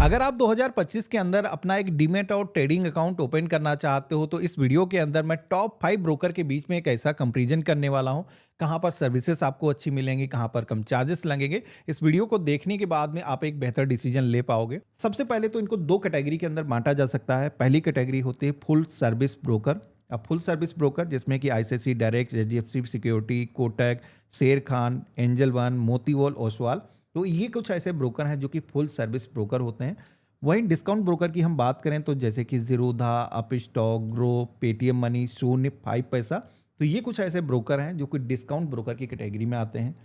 अगर आप 2025 के अंदर अपना एक डीमैट और ट्रेडिंग अकाउंट ओपन करना चाहते हो तो इस वीडियो के अंदर मैं टॉप 5 ब्रोकर के बीच में एक ऐसा कंपैरिजन करने वाला हूं। कहां पर सर्विसेज आपको अच्छी मिलेंगी, कहां पर कम चार्जेस लगेंगे। इस वीडियो को देखने के बाद में आप एक बेहतर डिसीजन ले पाओगे। सबसे पहले तो इनको दो कैटेगरी के अंदर बांटा जा सकता है। पहली कैटेगरी होती है फुल सर्विस ब्रोकर। अब फुल सर्विस ब्रोकर जिसमें कि ICICI direct, HDFC security, Kotak, शेर खान, एंजल वन, मोतीवॉल, ओसवाल, तो ये कुछ ऐसे ब्रोकर हैं जो कि फुल सर्विस ब्रोकर होते हैं। वहीं डिस्काउंट ब्रोकर की हम बात करें तो जैसे कि Zerodha, up stock, grow, Paytm money, शून्य, 5 पैसा, तो ये कुछ ऐसे ब्रोकर हैं जो कि डिस्काउंट ब्रोकर की कैटेगरी में आते हैं।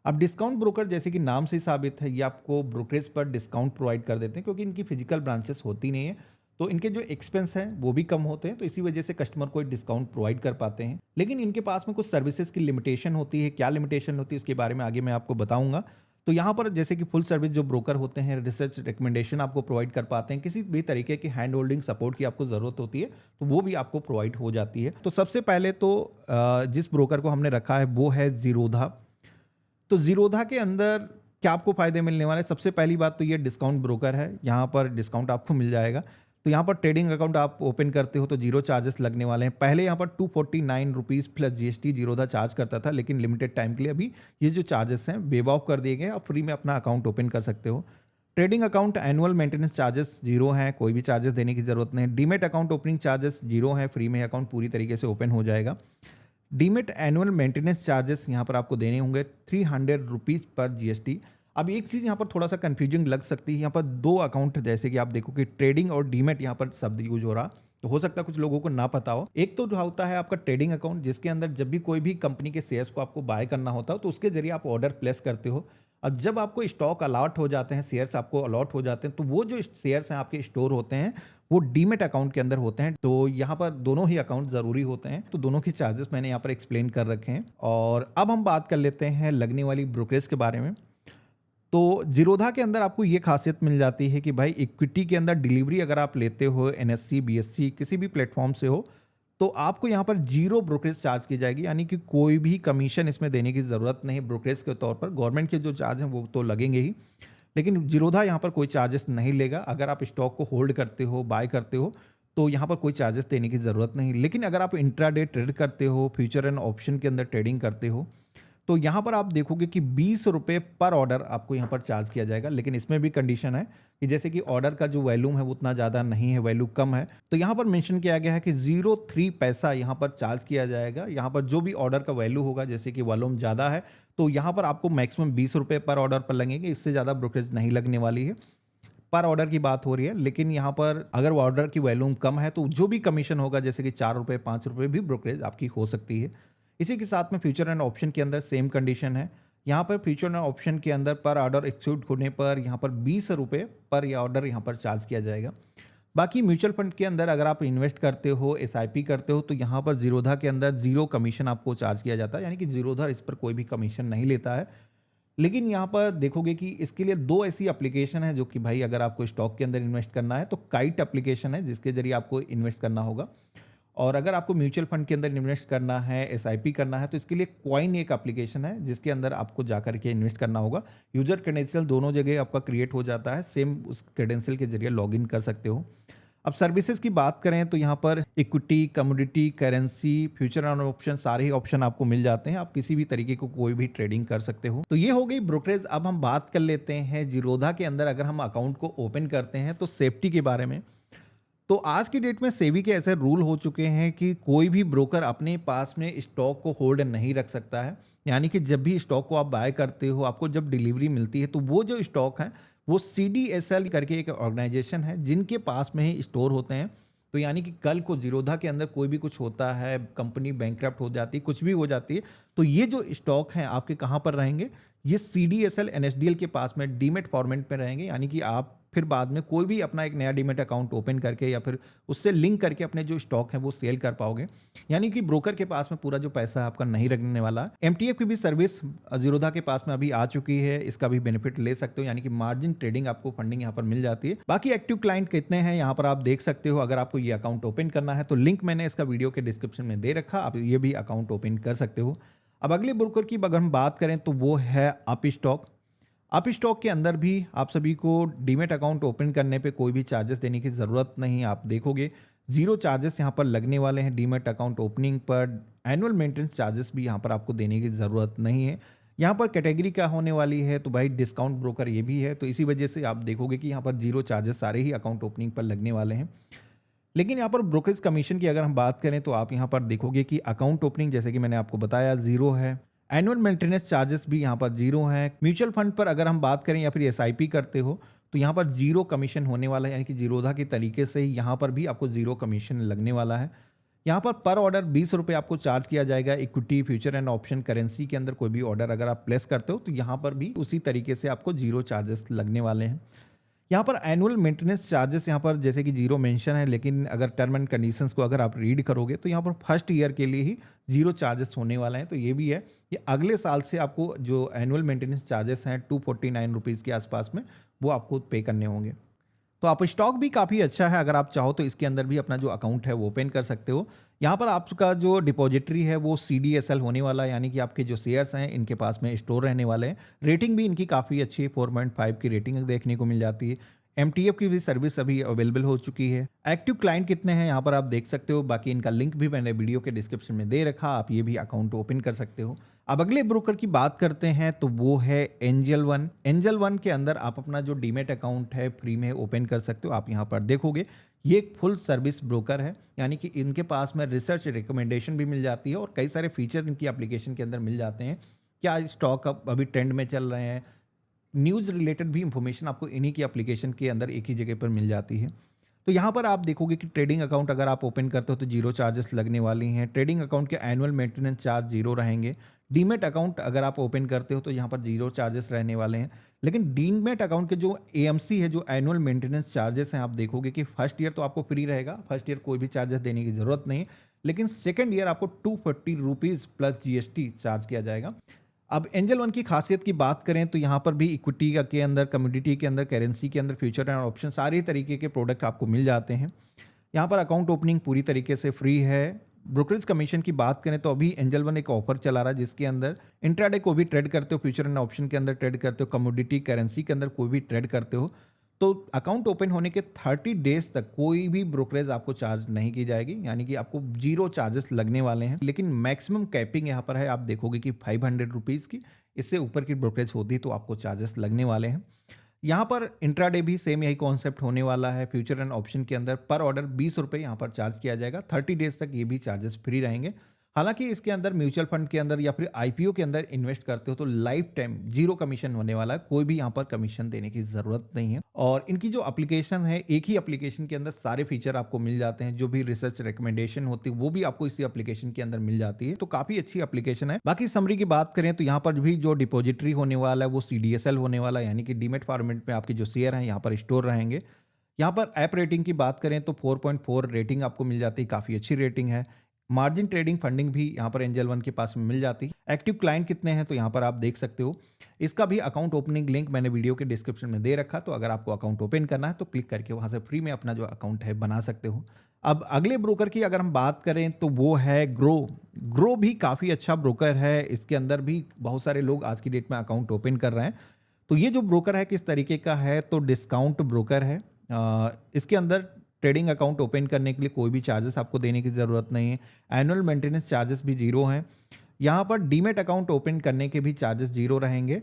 अब डिस्काउंट ब्रोकर जैसे कि नाम से ही साबित है, ये आपको ब्रोकरेज पर डिस्काउंट प्रोवाइड कर देते हैं क्योंकि इनकी फिजिकल ब्रांचेस होती नहीं है, तो इनके जो एक्सपेंस हैं वो भी कम होते हैं, तो इसी वजह से कस्टमर को डिस्काउंट प्रोवाइड कर पाते हैं। लेकिन इनके पास में कुछ सर्विसेज की लिमिटेशन होती है। क्या लिमिटेशन होती है उसके बारे में आगे मैं आपको बताऊंगा। तो यहाँ पर जैसे कि फुल सर्विस जो ब्रोकर होते हैं रिसर्च रिकमेंडेशन आपको प्रोवाइड कर पाते हैं। किसी भी तरीके की हैंड होल्डिंग सपोर्ट की आपको ज़रूरत होती है तो वो भी आपको प्रोवाइड हो जाती है। तो सबसे पहले तो जिस ब्रोकर को हमने रखा है वो है जीरोधा। तो जीरोधा के अंदर क्या आपको फायदे मिलने वाले हैं? सबसे पहली बात तो ये डिस्काउंट ब्रोकर है, यहाँ पर डिस्काउंट आपको मिल जाएगा। तो यहाँ पर ट्रेडिंग अकाउंट आप ओपन करते हो तो जीरो चार्जेस लगने वाले हैं। पहले यहाँ पर 249 rupees plus GST Zerodha charge करता था, लेकिन लिमिटेड टाइम के लिए अभी ये जो चार्जेस हैं वेव ऑफ कर दिए गए। आप फ्री में अपना अकाउंट ओपन कर सकते हो। Trading account annual maintenance charges zero हैं, कोई भी चार्जेस देने की जरूरत नहीं। Demat account opening charges zero हैं, फ्री में अकाउंट पूरी तरीके से ओपन हो जाएगा। डीमेट एनुअल मेंटेनेंस चार्जेस यहाँ पर आपको देने होंगे 300 रुपीज़ पर जीएसटी। अब एक चीज़ यहाँ पर थोड़ा सा कंफ्यूजिंग लग सकती है। यहाँ पर दो अकाउंट जैसे कि आप देखो कि ट्रेडिंग और डीमेट यहाँ पर शब्द यूज हो रहा, तो हो सकता है कुछ लोगों को ना पता हो। एक तो जो होता है आपका ट्रेडिंग अकाउंट, जिसके अंदर जब भी कोई भी कंपनी के शेयर्स को आपको बाय करना होता है तो उसके जरिए आप ऑर्डर प्लेस करते हो। अब जब आपको स्टॉक अलॉट हो जाते हैं, शेयर्स आपको अलॉट हो जाते हैं, तो वो जो शेयर्स हैं आपके स्टोर होते हैं वो डीमेट अकाउंट के अंदर होते हैं। तो यहाँ पर दोनों ही अकाउंट जरूरी होते हैं, तो दोनों की चार्जेस मैंने यहाँ पर एक्सप्लेन कर रखे हैं। और अब हम बात कर लेते हैं लगने वाली ब्रोकरेज के बारे में। तो जीरोधा के अंदर आपको ये खासियत मिल जाती है कि भाई इक्विटी के अंदर डिलीवरी अगर आप लेते हो एनएससी, बीएससी किसी भी प्लेटफॉर्म से हो, तो आपको यहाँ पर जीरो ब्रोकरेज चार्ज की जाएगी, यानी कि कोई भी कमीशन इसमें देने की ज़रूरत नहीं। ब्रोकरेज के तौर पर गवर्नमेंट के जो चार्ज हैं वो तो लगेंगे ही, लेकिन जीरोधा यहाँ पर कोई चार्जेस नहीं लेगा। अगर आप स्टॉक को होल्ड करते हो, बाय करते हो, तो यहाँ पर कोई चार्जेस देने की ज़रूरत नहीं। लेकिन अगर आप इंट्राडे ट्रेड करते हो, फ्यूचर एंड ऑप्शन के अंदर ट्रेडिंग करते हो, तो यहाँ पर आप देखोगे कि 20 रुपये पर ऑर्डर आपको यहाँ पर चार्ज किया जाएगा। लेकिन इसमें भी कंडीशन है कि जैसे कि ऑर्डर का जो वैल्यूम है वो उतना ज़्यादा नहीं है, वैल्यू कम है, तो यहाँ पर मेंशन किया गया है कि 0.3 पैसा यहाँ पर चार्ज किया जाएगा। यहाँ पर जो भी ऑर्डर का वैल्यू होगा, जैसे कि वॉल्यूम ज़्यादा है तो यहाँ पर आपको मैक्सिमम 20 रुपये पर ऑर्डर पर लगेंगे, इससे ज़्यादा ब्रोकरेज नहीं लगने वाली है। पर ऑर्डर की बात हो रही है, लेकिन यहाँ पर अगर ऑर्डर की वैल्यूम कम है तो जो भी कमीशन होगा, जैसे कि 4 रुपये, 5 रुपये भी ब्रोकरेज आपकी हो सकती है। इसी के साथ में फ्यूचर एंड ऑप्शन के अंदर सेम कंडीशन है। यहाँ पर फ्यूचर एंड ऑप्शन के अंदर पर ऑर्डर एक्सीड होने पर यहाँ पर 20 रुपये पर ऑर्डर यहाँ पर चार्ज किया जाएगा। बाकी म्यूचुअल फंड के अंदर अगर आप इन्वेस्ट करते हो, एसआईपी करते हो, तो यहाँ पर जीरोधा के अंदर जीरो कमीशन आपको चार्ज किया जाता है, यानी कि जीरोधा इस पर कोई भी कमीशन नहीं लेता है। लेकिन यहाँ पर देखोगे कि इसके लिए दो ऐसी एप्लीकेशन है जो कि भाई अगर आपको स्टॉक के अंदर इन्वेस्ट करना है तो काइट एप्लीकेशन है जिसके जरिए आपको इन्वेस्ट करना होगा। और अगर आपको म्यूचुअल फंड के अंदर इन्वेस्ट करना है, एसआईपी करना है, तो इसके लिए क्वाइन एक एप्लीकेशन है जिसके अंदर आपको जाकर के इन्वेस्ट करना होगा। यूजर क्रेडेंशियल दोनों जगह आपका क्रिएट हो जाता है, सेम उस क्रेडेंशियल के जरिए लॉगिन कर सकते हो। अब सर्विसेज की बात करें तो यहाँ पर equity, commodity, currency, future and option, सारे ही ऑप्शन आपको मिल जाते हैं। आप किसी भी तरीके को कोई भी ट्रेडिंग कर सकते हो। तो ये हो गई ब्रोकरेज। अब हम बात कर लेते हैं जीरोधा के अंदर अगर हम अकाउंट को ओपन करते हैं तो सेफ्टी के बारे में। तो आज की डेट में सेबी के ऐसे रूल हो चुके हैं कि कोई भी ब्रोकर अपने पास में स्टॉक को होल्ड नहीं रख सकता है, यानी कि जब भी स्टॉक को आप बाय करते हो, आपको जब डिलीवरी मिलती है तो वो जो स्टॉक है वो सीडीएसएल करके एक ऑर्गेनाइजेशन है जिनके पास में ही स्टोर होते हैं। तो यानी कि कल को जीरोधा के अंदर कोई भी कुछ होता है, कंपनी बैंकक्रप्ट हो जाती है, कुछ भी हो जाती है, तो ये जो स्टॉक हैं आपके कहाँ पर रहेंगे? ये सीडीएसएल एनएसडीएल के पास में डीमेट फॉर्मेट में रहेंगे। यानी कि आप फिर बाद में कोई भी अपना एक नया डीमेट अकाउंट ओपन करके या फिर उससे लिंक करके अपने जो स्टॉक है वो सेल कर पाओगे। यानी कि ब्रोकर के पास में पूरा जो पैसा है आपका नहीं रखने वाला। एमटीएफ की भी सर्विस जीरोधा के पास में अभी आ चुकी है, इसका भी बेनिफिट ले सकते हो, यानी कि मार्जिन ट्रेडिंग आपको फंडिंग यहाँ पर मिल जाती है। बाकी एक्टिव क्लाइंट कितने हैं यहाँ पर आप देख सकते हो। अगर आपको ये अकाउंट ओपन करना है तो लिंक मैंने इसका वीडियो के डिस्क्रिप्शन में दे रखा, आप ये भी अकाउंट ओपन कर सकते हो। अब अगले ब्रोकर की अगर हम बात करें तो वो है अप स्टॉक। आप स्टॉक के अंदर भी आप सभी को डीमेट अकाउंट ओपन करने पे कोई भी चार्जेस देने की ज़रूरत नहीं है। आप देखोगे ज़ीरो चार्जेस यहाँ पर लगने वाले हैं डीमेट अकाउंट ओपनिंग पर। एनुअल मेंटेनेंस चार्जेस भी यहाँ पर आपको देने की ज़रूरत नहीं है। यहाँ पर कैटेगरी क्या होने वाली है, तो भाई डिस्काउंट ब्रोकर ये भी है, तो इसी वजह से आप देखोगे कि यहाँ पर ज़ीरो चार्जेस सारे ही अकाउंट ओपनिंग पर लगने वाले हैं। लेकिन यहाँ पर ब्रोकरेज कमीशन की अगर हम बात करें तो आप यहाँ पर देखोगे कि अकाउंट ओपनिंग जैसे कि मैंने आपको बताया ज़ीरो है। एनुअल मेंटेनेंस चार्जेस भी यहाँ पर ज़ीरो हैं। म्यूचुअल फंड पर अगर हम बात करें या फिर एसआईपी करते हो तो यहाँ पर ज़ीरो कमीशन होने वाला है, यानी कि जीरोधा के तरीके से ही यहाँ पर भी आपको ज़ीरो कमीशन लगने वाला है। यहाँ पर ऑर्डर 20 रुपये आपको चार्ज किया जाएगा। Equity, future and option, currency के अंदर कोई भी ऑर्डर अगर आप प्लेस करते हो तो यहाँ पर भी उसी तरीके से आपको ज़ीरो चार्जेस लगने वाले हैं। यहाँ पर एनुअल मेंटेनेंस चार्जेस यहाँ पर जैसे कि जीरो मेंशन है, लेकिन अगर टर्म एंड कंडीशंस को अगर आप रीड करोगे तो यहाँ पर फर्स्ट ईयर के लिए ही जीरो चार्जेस होने वाला है। तो ये भी है कि अगले साल से आपको जो एनुअल मेंटेनेंस चार्जेस हैं 249 रुपीज़ के आसपास में वो आपको पे करने होंगे। तो आप स्टॉक भी काफ़ी अच्छा है, अगर आप चाहो तो इसके अंदर भी अपना जो अकाउंट है वो ओपन कर सकते हो। यहाँ पर आपका जो डिपॉजिटरी है वो CDSL होने वाला है, यानी कि आपके जो शेयर्स हैं इनके पास में स्टोर रहने वाले हैं। रेटिंग भी इनकी काफ़ी अच्छी है, 4.5 की रेटिंग देखने को मिल जाती है। MTF की भी सर्विस अभी अवेलेबल हो चुकी है। एक्टिव क्लाइंट कितने हैं यहाँ पर आप देख सकते हो, बाकी इनका लिंक भी मैंने वीडियो के डिस्क्रिप्शन में दे रखा, आप ये भी अकाउंट ओपन कर सकते हो। अब अगले ब्रोकर की बात करते हैं तो वो है एंजल वन। एंजल वन के अंदर आप अपना जो डीमेट अकाउंट है फ्री में ओपन कर सकते हो। आप यहाँ पर देखोगे ये एक फुल सर्विस ब्रोकर है, यानी कि इनके पास में रिसर्च रिकमेंडेशन भी मिल जाती है और कई सारे फीचर इनकी एप्लीकेशन के अंदर मिल जाते हैं। क्या स्टॉक अभी ट्रेंड में चल रहे हैं, न्यूज़ रिलेटेड भी इंफॉर्मेशन आपको इन्हीं की एप्लीकेशन के अंदर एक ही जगह पर मिल जाती है। तो यहाँ पर आप देखोगे कि ट्रेडिंग अकाउंट अगर आप ओपन करते हो तो जीरो चार्जेस लगने वाली हैं। ट्रेडिंग अकाउंट के एनुअल मेंटेनेंस चार्ज जीरो रहेंगे। डीमेट अकाउंट अगर आप ओपन करते हो तो यहाँ पर जीरो चार्जेस रहने वाले हैं। लेकिन डीमेट अकाउंट के जो AMC है, जो एनुअल मेंटेनेंस चार्जेस हैं, आप देखोगे कि फर्स्ट ईयर तो आपको फ्री रहेगा, फर्स्ट ईयर कोई भी चार्जेस देने की जरूरत नहीं है। लेकिन सेकेंड ईयर आपको 240 रुपीज़ प्लस GST चार्ज किया जाएगा। अब एंजल वन की खासियत की बात करें तो यहाँ पर भी इक्विटी के अंदर, कमोडिटी के अंदर, करेंसी के अंदर, फ्यूचर एंड ऑप्शन सारे तरीके के प्रोडक्ट आपको मिल जाते हैं। यहाँ पर अकाउंट ओपनिंग पूरी तरीके से फ्री है। ब्रोकरेज कमीशन की बात करें तो अभी एंजल वन एक ऑफर चला रहा है जिसके अंदर इंट्राडे को भी ट्रेड करते हो, फ्यूचर एंड ऑप्शन के अंदर ट्रेड करते हो, कमोडिटी, करेंसी के अंदर कोई भी ट्रेड करते हो तो अकाउंट ओपन होने के 30 डेज तक कोई भी ब्रोकरेज आपको चार्ज नहीं की जाएगी, यानी कि आपको जीरो चार्जेस लगने वाले हैं। लेकिन मैक्सिमम कैपिंग यहाँ पर है, आप देखोगे कि 500 रुपीज़ की, इससे ऊपर की ब्रोकरेज होती तो आपको चार्जेस लगने वाले हैं। यहाँ पर इंट्राडे भी सेम यही कॉन्सेप्ट होने वाला है। फ्यूचर एंड ऑप्शन के अंदर पर ऑर्डर 20 रुपये यहाँ पर चार्ज किया जाएगा। 30 डेज तक ये भी चार्जेस फ्री रहेंगे। हालांकि इसके अंदर म्यूचुअल फंड के अंदर या फिर IPO के अंदर इन्वेस्ट करते हो तो लाइफ टाइम जीरो कमीशन होने वाला है, कोई भी यहाँ पर कमीशन देने की जरूरत नहीं है। और इनकी जो एप्लीकेशन है, एक ही एप्लीकेशन के अंदर सारे फीचर आपको मिल जाते हैं। जो भी रिसर्च रिकमेंडेशन होती है वो भी आपको इसी एप्लीकेशन के अंदर मिल जाती है, तो काफी अच्छी एप्लीकेशन है। बाकी समरी की बात करें तो यहाँ पर भी जो डिपॉजिटरी होने वाला है वो CDSL होने वाला है, यानी कि डीमेट फॉर्मेट में आपके जो शेयर हैं यहाँ पर स्टोर रहेंगे। यहाँ पर ऐप रेटिंग की बात करें तो 4.4 रेटिंग आपको मिल जाती है, काफ़ी अच्छी रेटिंग है। मार्जिन ट्रेडिंग फंडिंग भी यहाँ पर एंजल वन के पास में मिल जाती है। एक्टिव क्लाइंट कितने हैं तो यहाँ पर आप देख सकते हो। इसका भी अकाउंट ओपनिंग लिंक मैंने वीडियो के डिस्क्रिप्शन में दे रखा, तो अगर आपको अकाउंट ओपन करना है तो क्लिक करके वहाँ से फ्री में अपना जो अकाउंट है बना सकते हो। अब अगले ब्रोकर की अगर हम बात करें तो वो है ग्रो भी काफ़ी अच्छा ब्रोकर है। इसके अंदर भी बहुत सारे लोग आज की डेट में अकाउंट ओपन कर रहे हैं। तो ये जो ब्रोकर है किस तरीके का है, तो डिस्काउंट ब्रोकर है। इसके अंदर ट्रेडिंग अकाउंट ओपन करने के लिए कोई भी चार्जेस आपको देने की ज़रूरत नहीं है। एनुअल मेंटेनेंस चार्जेस भी जीरो हैं। यहाँ पर डीमेट अकाउंट ओपन करने के भी चार्जेस जीरो रहेंगे।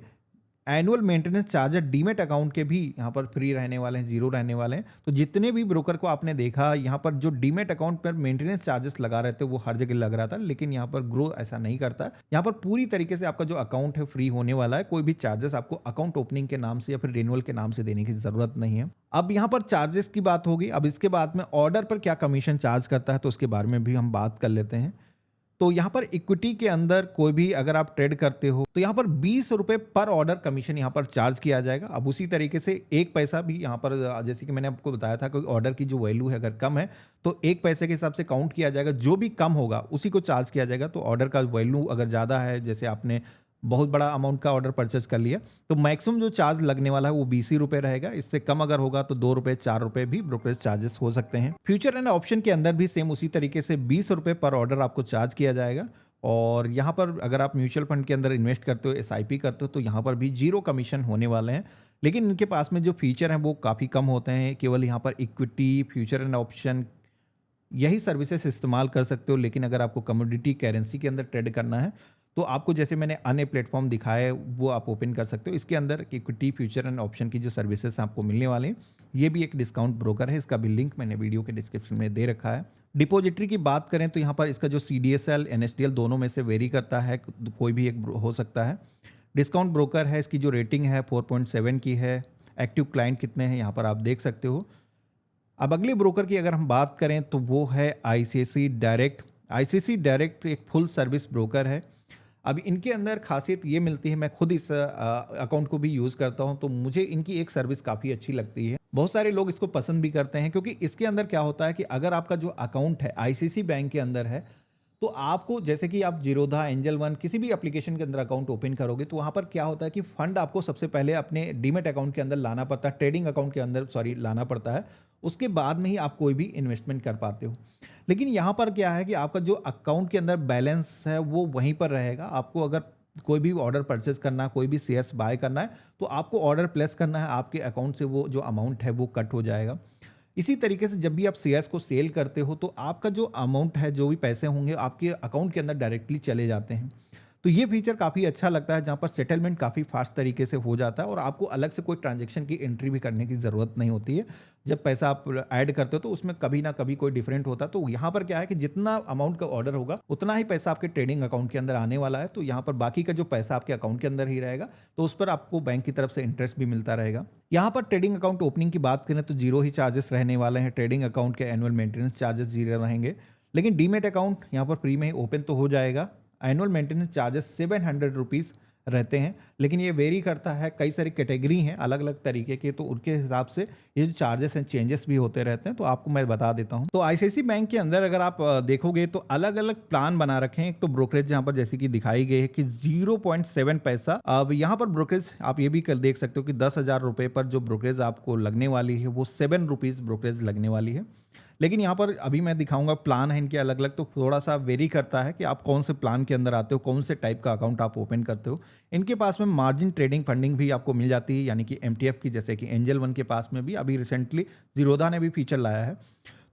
Annual maintenance charger demat account के भी यहाँ पर फ्री रहने वाले हैं, जीरो रहने वाले हैं। तो जितने भी ब्रोकर को आपने देखा यहाँ पर जो डीमेट अकाउंट पर मेंटेनेंस चार्जेस लगा रहे थे वो हर जगह लग रहा था, लेकिन यहाँ पर ग्रो ऐसा नहीं करता। यहाँ पर पूरी तरीके से आपका जो अकाउंट है फ्री होने वाला है। कोई भी चार्जेस आपको अकाउंट ओपनिंग के नाम से या फिर रिन्यूअल के नाम से देने की जरूरत नहीं है। अब यहाँ पर चार्जेस की बात होगी। अब इसके बाद में ऑर्डर पर क्या कमीशन चार्ज करता है तो उसके बारे में भी हम बात कर लेते हैं। तो यहाँ पर इक्विटी के अंदर कोई भी अगर आप ट्रेड करते हो तो यहाँ पर 20 रुपये पर ऑर्डर कमीशन यहाँ पर चार्ज किया जाएगा। अब उसी तरीके से एक पैसा भी यहाँ पर, जैसे कि मैंने आपको बताया था, कोई ऑर्डर की जो वैल्यू है अगर कम है तो एक पैसे के हिसाब से काउंट किया जाएगा, जो भी कम होगा उसी को चार्ज किया जाएगा। तो ऑर्डर का वैल्यू अगर ज़्यादा है, जैसे आपने बहुत बड़ा अमाउंट का ऑर्डर परचेज कर लिया, तो मैक्सिमम जो चार्ज लगने वाला है वो 20 ही रुपये रहेगा। इससे कम अगर होगा तो 2 रुपये 4 रुपये भी ब्रोकरेज चार्जेस हो सकते हैं। फ्यूचर एंड ऑप्शन के अंदर भी सेम उसी तरीके से 20 रुपये पर ऑर्डर आपको चार्ज किया जाएगा। और यहाँ पर अगर आप म्यूचुअल फंड के अंदर इन्वेस्ट करते हो, एसआईपी करते हो, तो यहाँ पर भी ज़ीरो कमीशन होने वाले हैं। लेकिन इनके पास में जो फीचर हैं वो काफ़ी कम होते हैं। केवल यहाँ पर इक्विटी, फ्यूचर एंड ऑप्शन यही सर्विसेज इस्तेमाल कर सकते हो। लेकिन अगर आपको कमोडिटी करेंसी के अंदर ट्रेड करना है तो आपको, जैसे मैंने अन्य प्लेटफॉर्म दिखाया है, वो आप ओपन कर सकते हो। इसके अंदर इक्विटी, फ्यूचर एंड ऑप्शन की जो सर्विसेज आपको मिलने वाले हैं, ये भी एक डिस्काउंट ब्रोकर है। इसका भी लिंक मैंने वीडियो के डिस्क्रिप्शन में दे रखा है। डिपॉजिटरी की बात करें तो यहाँ पर इसका जो CDSL, NSDL दोनों में से वेरी करता है, कोई भी एक हो सकता है। डिस्काउंट ब्रोकर है, इसकी जो रेटिंग है 4.7 की है। एक्टिव क्लाइंट कितने हैं यहाँ पर आप देख सकते हो। अब अगले ब्रोकर की अगर हम बात करें तो वो है ICICI डायरेक्ट। ICICI डायरेक्ट एक फुल सर्विस ब्रोकर है। अब इनके अंदर खासियत ये मिलती है, मैं खुद इस अकाउंट को भी यूज़ करता हूँ, तो मुझे इनकी एक सर्विस काफ़ी अच्छी लगती है। बहुत सारे लोग इसको पसंद भी करते हैं क्योंकि इसके अंदर क्या होता है कि अगर आपका जो अकाउंट है ICICI बैंक के अंदर है, तो आपको, जैसे कि आप जीरोधा, एंजल वन किसी भी एप्लीकेशन के अंदर अकाउंट ओपन करोगे, तो वहाँ पर क्या होता है कि फंड आपको सबसे पहले अपने डीमेट अकाउंट के अंदर लाना पड़ता है, ट्रेडिंग अकाउंट के अंदर लाना पड़ता है। उसके बाद में ही आप कोई भी इन्वेस्टमेंट कर पाते हो। लेकिन यहाँ पर क्या है कि आपका जो अकाउंट के अंदर बैलेंस है वो वहीं पर रहेगा। आपको अगर कोई भी ऑर्डर परचेज करना है, कोई भी शेयर्स बाय करना है, तो आपको ऑर्डर प्लेस करना है, आपके अकाउंट से वो जो अमाउंट है वो कट हो जाएगा। इसी तरीके से जब भी आप शेयर्स को सेल करते हो तो आपका जो अमाउंट है, जो भी पैसे होंगे, आपके अकाउंट के अंदर डायरेक्टली चले जाते हैं। तो ये फीचर काफ़ी अच्छा लगता है, जहाँ पर सेटलमेंट काफ़ी फास्ट तरीके से हो जाता है और आपको अलग से कोई ट्रांजैक्शन की एंट्री भी करने की ज़रूरत नहीं होती है। जब पैसा आप ऐड करते हो तो उसमें कभी ना कभी कोई डिफरेंट होता है। तो यहाँ पर क्या है कि जितना अमाउंट का ऑर्डर होगा उतना ही पैसा आपके ट्रेडिंग अकाउंट के अंदर आने वाला है। तो यहाँ पर बाकी का जो पैसा आपके अकाउंट के अंदर ही रहेगा, तो उस पर आपको बैंक की तरफ से इंटरेस्ट भी मिलता रहेगा। यहाँ पर ट्रेडिंग अकाउंट ओपनिंग की बात करें तो जीरो ही चार्जेस रहने वाले हैं। ट्रेडिंग अकाउंट के एनुअल मेंटेनेंस चार्जेस जीरो रहेंगे। लेकिन डीमेट अकाउंट यहाँ पर फ्री में ही ओपन तो हो जाएगा। एनुअल मेंटेनेंस चार्जेस 700 रुपीज़ रहते हैं, लेकिन ये वेरी करता है। कई सारी कैटेगरी हैं अलग अलग तरीके के, तो उनके हिसाब से ये जो चार्जेस हैं चेंजेस भी होते रहते हैं। तो आपको मैं बता देता हूँ। तो ICICI बैंक के अंदर अगर आप देखोगे तो अलग अलग प्लान बना रखे हैं। एक तो ब्रोकरेज यहाँ पर जैसे कि दिखाई गई है कि 0.7 पैसा। अब यहाँ पर ब्रोकरेज आप ये भी कर देख सकते हो कि 10,000 रुपये पर जो ब्रोकरेज आपको लगने वाली है वो 7 रुपीज़ ब्रोकरेज लगने वाली है। लेकिन यहाँ पर अभी मैं दिखाऊंगा, प्लान है इनके अलग अलग, तो थोड़ा सा वेरी करता है कि आप कौन से प्लान के अंदर आते हो, कौन से टाइप का अकाउंट आप ओपन करते हो। इनके पास में मार्जिन ट्रेडिंग फंडिंग भी आपको मिल जाती है, यानी कि MTF की, जैसे कि एंजल वन के पास में भी अभी रिसेंटली जीरोधा ने भी फीचर लाया है।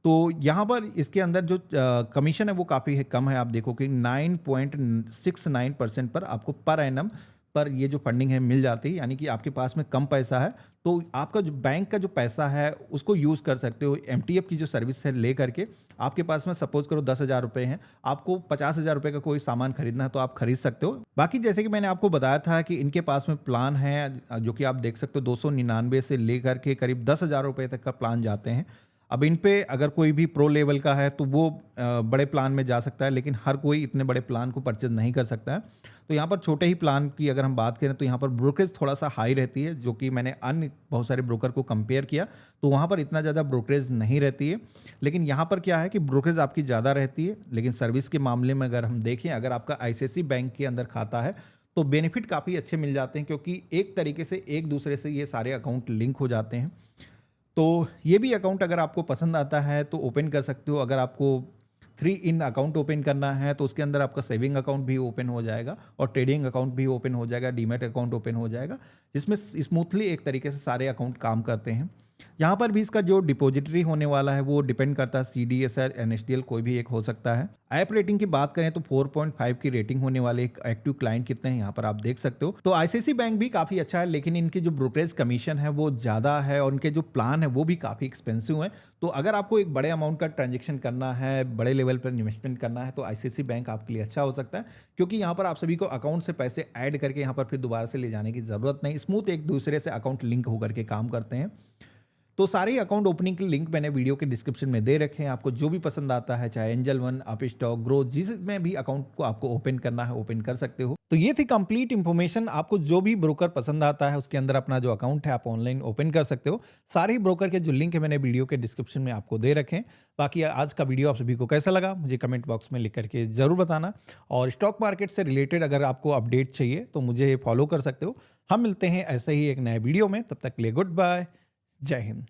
तो यहाँ पर इसके अंदर जो कमीशन है वो काफ़ी कम है। आप देखो कि 9.69% पर आपको पर एनम पर ये जो फंडिंग है मिल जाती है, यानी कि आपके पास में कम पैसा है तो आपका जो बैंक का जो पैसा है उसको यूज़ कर सकते हो। MTF की जो सर्विस है ले करके, आपके पास में सपोज करो 10,000 रुपये हैं, आपको 50,000 रुपये का कोई सामान खरीदना है तो आप खरीद सकते हो। बाकी जैसे कि मैंने आपको बताया था कि इनके पास में प्लान है जो कि आप देख सकते हो 299 से लेकर के करीब 10,000 रुपये तक का प्लान जाते हैं। अब इन पे अगर कोई भी प्रो लेवल का है तो वो बड़े प्लान में जा सकता है, लेकिन हर कोई इतने बड़े प्लान को परचेज नहीं कर सकता है। तो यहाँ पर छोटे ही प्लान की अगर हम बात करें तो यहाँ पर ब्रोकरेज थोड़ा सा हाई रहती है, जो कि मैंने अन्य बहुत सारे ब्रोकर को कंपेयर किया तो वहाँ पर इतना ज़्यादा ब्रोकरेज नहीं रहती है। लेकिन यहाँ पर क्या है कि ब्रोकरेज आपकी ज़्यादा रहती है, लेकिन सर्विस के मामले में अगर हम देखें, अगर आपका ICICI बैंक के अंदर खाता है तो बेनिफिट काफ़ी अच्छे मिल जाते हैं, क्योंकि एक तरीके से एक दूसरे से ये सारे अकाउंट लिंक हो जाते हैं। तो ये भी अकाउंट अगर आपको पसंद आता है तो ओपन कर सकते हो। अगर आपको 3 इन अकाउंट ओपन करना है तो उसके अंदर आपका सेविंग अकाउंट भी ओपन हो जाएगा और ट्रेडिंग अकाउंट भी ओपन हो जाएगा, डीमैट अकाउंट ओपन हो जाएगा, जिसमें स्मूथली एक तरीके से सारे अकाउंट काम करते हैं। यहाँ पर भी इसका जो डिपॉजिटरी होने वाला है वो डिपेंड करता है, CDSL, NSDL कोई भी एक हो सकता है। ऐप रेटिंग की बात करें तो 4.5 की रेटिंग होने वाले। एक एक्टिव क्लाइंट कितने हैं यहाँ पर आप देख सकते हो। तो ICICI बैंक भी काफ़ी अच्छा है, लेकिन इनकी जो ब्रोकरेज कमीशन है वो ज़्यादा है और उनके जो प्लान है वो भी काफ़ी एक्सपेंसिव है। तो अगर आपको एक बड़े अमाउंट का ट्रांजेक्शन करना है, बड़े लेवल पर इन्वेस्टमेंट करना है, तो ICICI बैंक आपके लिए अच्छा हो सकता है, क्योंकि यहाँ पर आप सभी को अकाउंट से पैसे ऐड करके यहाँ पर फिर दोबारा से ले जाने की ज़रूरत नहीं, स्मूथ एक दूसरे से अकाउंट लिंक होकर के काम करते हैं। तो सारे अकाउंट ओपनिंग के लिंक मैंने वीडियो के डिस्क्रिप्शन में दे रखे हैं। आपको जो भी पसंद आता है, चाहे एंजल वन, अपस्टॉक, ग्रो, जिसमें भी अकाउंट को आपको ओपन करना है ओपन कर सकते हो। तो ये थी कंप्लीट इंफॉर्मेशन। आपको जो भी ब्रोकर पसंद आता है उसके अंदर अपना जो अकाउंट है आप ऑनलाइन ओपन कर सकते हो। सारे ही ब्रोकर के जो लिंक है मैंने वीडियो के डिस्क्रिप्शन में आपको दे रखे हैं। बाकी आज का वीडियो आप सभी को कैसा लगा मुझे कमेंट बॉक्स में लिख करके जरूर बताना। और स्टॉक मार्केट से रिलेटेड अगर आपको अपडेट चाहिए तो मुझे फॉलो कर सकते हो। हम मिलते हैं ऐसे ही एक नए वीडियो में, तब तक के लिए गुड बाय, जय हिंद।